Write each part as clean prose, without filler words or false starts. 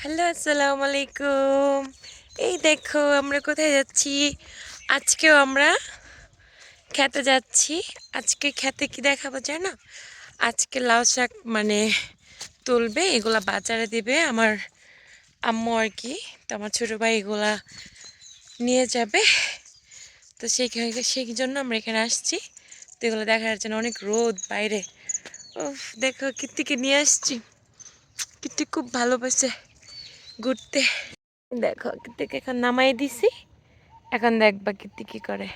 Hello, আসসালামু আলাইকুম। এই দেখো আমরা কোথায় যাচ্ছি। আজকেও আমরা খেতে যাচ্ছি। আজকে খেতে কি দেখাবো জানো? আজকে লাউ শাক তুলবে, এগুলা বাজারে দিবে আমার আম্মু আর কি। তো আমার ছোটো ভাই এগুলা নিয়ে যাবে। তো সেই জন্য আমরা এখানে আসছি। তো এগুলো দেখার জন্য অনেক রোদ বাইরে। উফ, দেখো কীর্তিকে নিয়ে আসছি। কীর্তি খুব ভালোবাসে ঘুরতে। দেখো কীর্তিকে এখন নামাই দিছি। এখন দেখবা কীর্তি কি করে।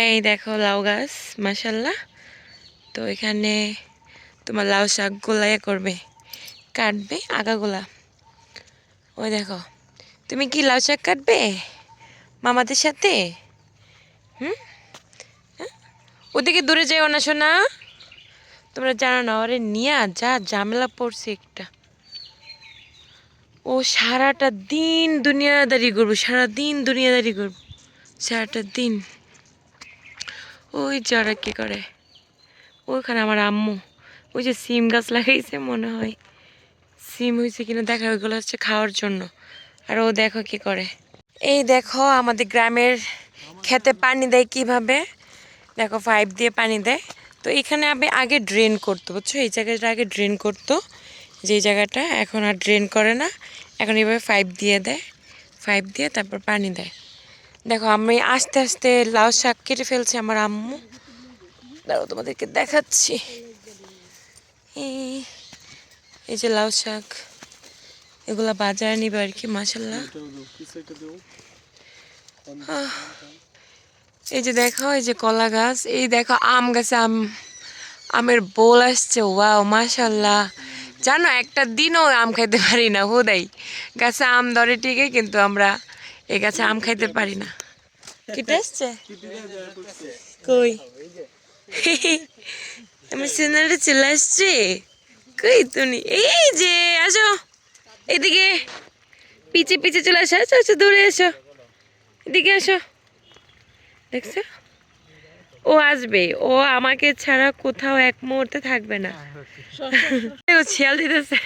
এই দেখো লাউ গাছ, মাশাল্লাহ। তো এখানে তোমার লাউ শাক গোলাইয়া করবে, কাটবে আগাগোলা। ওই দেখো, তুমি কি লাউ শাক কাটবে মামাদের সাথে? হুম, ওদিকে দূরে যাও না শোনা। তোমরা জানো না, ওরে নিয়া যা ঝামেলা পড়ছে একটা। ও সারাটা দিন দুনিয়াদারি করবো, সারাদিন দুনিয়াদারি করবো, সারাটা দিন। ওই যারা কি করে, ওইখানে আমার আম্মু ওই যে সিম গাছ লাগাইছে, মনে হয় সিম হয়েছে কিনা দেখা, ওইগুলো হচ্ছে খাওয়ার জন্য। আর ও দেখো কি করে। এই দেখো আমাদের গ্রামের খেতে পানি দেয় কিভাবে, দেখো পাইপ দিয়ে পানি দেয়। তো এখানে আমি আগে ড্রেন করতো, বুঝছো, এই জায়গাটা আগে ড্রেন করতো, যেই জায়গাটা এখন আর ড্রেন করে না, এখন এইভাবে পাইপ দিয়ে দেয়, পাইপ দিয়ে তারপর পানি দেয়। দেখো আমি আস্তে আস্তে লাউ শাক কেটে ফেলছি আমার আম্মু। দাঁড়াও তোমাদেরকে দেখাচ্ছি। এই যে লাউ শাক, এগুলা বাজারে নিবে আর কি। মাশাল্লাহ, এই যে দেখো, এই যে কলা গাছ, এই দেখো আম গাছে আমের বোল আসছে। ওয়াও, মাশাল্লাহ। জানো একটা দিনও আম খাইতে পারি না, হুদাই গাছে আম ধরে ঠিকই, কিন্তু আমরা এই গাছে আম খাইতে পারি না। কেটে আসছে কই? আমি সিনারে চলে আসছি। কই তুমি? এই যে আসো এদিকে, পিছে পিছে চলে আসো, আসো আসো, দূরে এসো, এদিকে আসো। দেখছো, ও আসবে, ও আমাকে ছাড়া কোথাও এক মুহূর্তে থাকবে না। ও শিয়াল দিতেছে,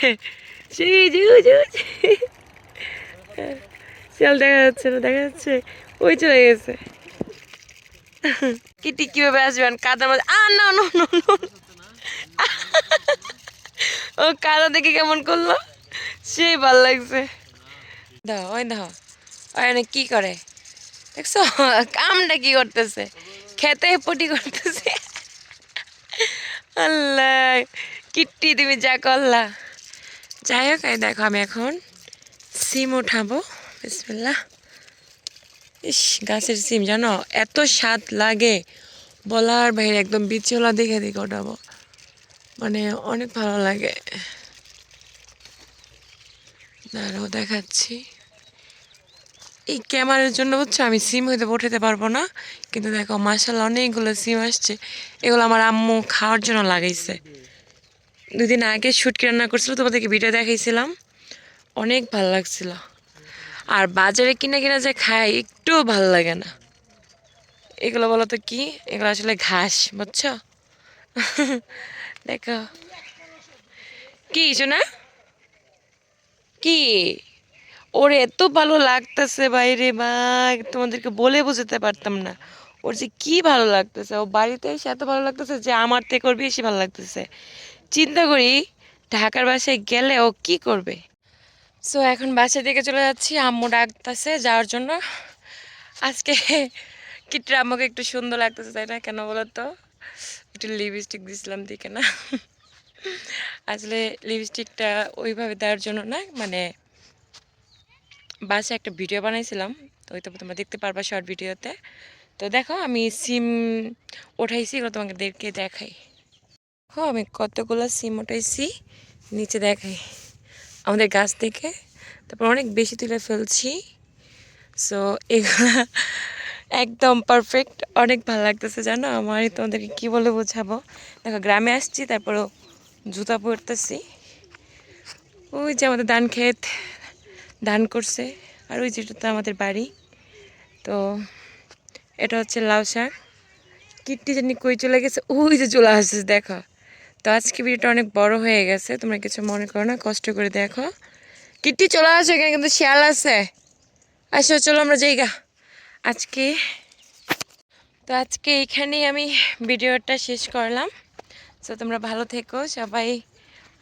সেই যে ওই যে শিয়াল দেখা যাচ্ছে না, দেখা যাচ্ছে ওই চলে গেছে। কিটি কিভাবে আসবেন কাদার মধ্যে? না না না না, ও কাদা দেখে কেমন করলো, সেই ভাল লাগছে। দাও ওই দাও, ওই কি করে দেখছো, কামটা কি করতেছে, খেতে পটি করতেছে। আল্লাহ, কিট্টি তুমি যা করলা। যাই হোক, এই দেখো আমি এখন সিম উঠাবো। বিসমিল্লাহ। ইস, গাছের সিম জানো এত স্বাদ লাগে বলার বাইরে, একদম বিচলা দেখে দেখে ওঠাবো, অনেক ভালো লাগে। দাঁড়াও দেখাচ্ছি। এই ক্যামেরার জন্য বুঝছো আমি সিম হইতে উঠাতে পারবো না, কিন্তু দেখো মাশাআল্লাহ অনেকগুলো সিম আসছে। এগুলো আমার আম্মু খাওয়ার জন্য লাগাইছে। 2 দিন আগে শুটকি রান্না করছিল, তোমাদেরকে ভিডিও দেখাইছিলাম, অনেক ভাল লাগছিল। আর বাজারে কিনে কিনা যে খাই একটুও ভাল লাগে না। এগুলো বলো তো কি, এগুলো আসলে ঘাস, বুঝছো। দেখো কি শোনা, কি ওর এত ভালো লাগতেছে বাইরে, বা তোমাদেরকে বলে বোঝাতে পারতাম না ওর যে কি ভালো লাগতেছে। ও বাড়িতে এসে এত ভালো লাগতেছে যে আমার থেকে ওর বেশি ভালো লাগতেছে। চিন্তা করি ঢাকার বাসায় গেলে ও কি করবে। সো এখন বাসার দিকে চলে যাচ্ছি, আম্মু ডাকতেছে যাওয়ার জন্য। আজকে কিট্টুর আম্মুকে একটু সুন্দর লাগতেছে, তাই না? কেন বলো তো, একটু লিপস্টিক দিছিলাম দিকে না। আসলে লিপস্টিকটা ওইভাবে দেওয়ার জন্য না, বাসে একটা ভিডিও বানাইছিলাম, তো ওই তো তোমরা দেখতে পারবা শর্ট ভিডিওতে। তো দেখো আমি সিম উঠাইছি, এগুলো তোমাদেরকে দেখাই। আমি কতগুলো সিম উঠাইছি নিচে দেখাই আমাদের গাছ থেকে, তারপর অনেক বেশি তুলে ফেলছি। সো এগুলা একদম পারফেক্ট, অনেক ভালো লাগতেছে জানো আমার। তোমাদেরকে কি বলে বোঝাবো। দেখো গ্রামে আসছি, তারপরও জুতা পরতেছি। ওই যে আমাদের ধান ক্ষেত, ধান করছে, আর ওই যেটা আমাদের বাড়ি। তো এটা হচ্ছে লাউ শাক। কিট্টি জানি কই চলে গেছে, ওই যে চলে আসছে দেখো, তো আজকে ভিডিওটা অনেক বড় হয়ে গেছে, তোমরা কিছু মনে করো না, কষ্ট করে দেখো। কিট্টি চলে আসো, এখানে কিন্তু শিয়াল আছে। আসো চলো আমরা যাইগা আজকে। তো আজকে এইখানেই আমি ভিডিওটা শেষ করলাম। সো তোমরা ভালো থেকো, সবাই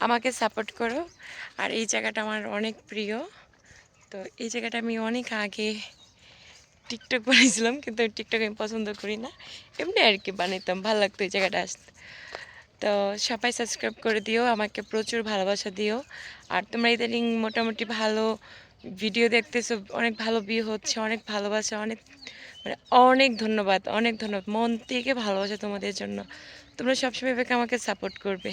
আমাকে সাপোর্ট করো। আর এই জায়গাটা আমার অনেক প্রিয়। তো এই জায়গাটা আমি অনেক আগে টিকটক বানিয়েছিলাম, কিন্তু টিকটক আমি পছন্দ করি না, এমনি আর কি বানাইতাম, ভালো লাগতো এই জায়গাটা আসতে। তো সবাই সাবস্ক্রাইব করে দিও, আমাকে প্রচুর ভালোবাসা দিও। আর তোমরা ইদানিং মোটামুটি ভালো ভিডিও দেখতেছো, অনেক ভালো ভিউ হচ্ছে, অনেক ভালোবাসা, অনেক মানে অনেক ধন্যবাদ, অনেক ধন্যবাদ, মন থেকে ভালোবাসা তোমাদের জন্য। তোমরা সবসময় এভাবে আমাকে সাপোর্ট করবে।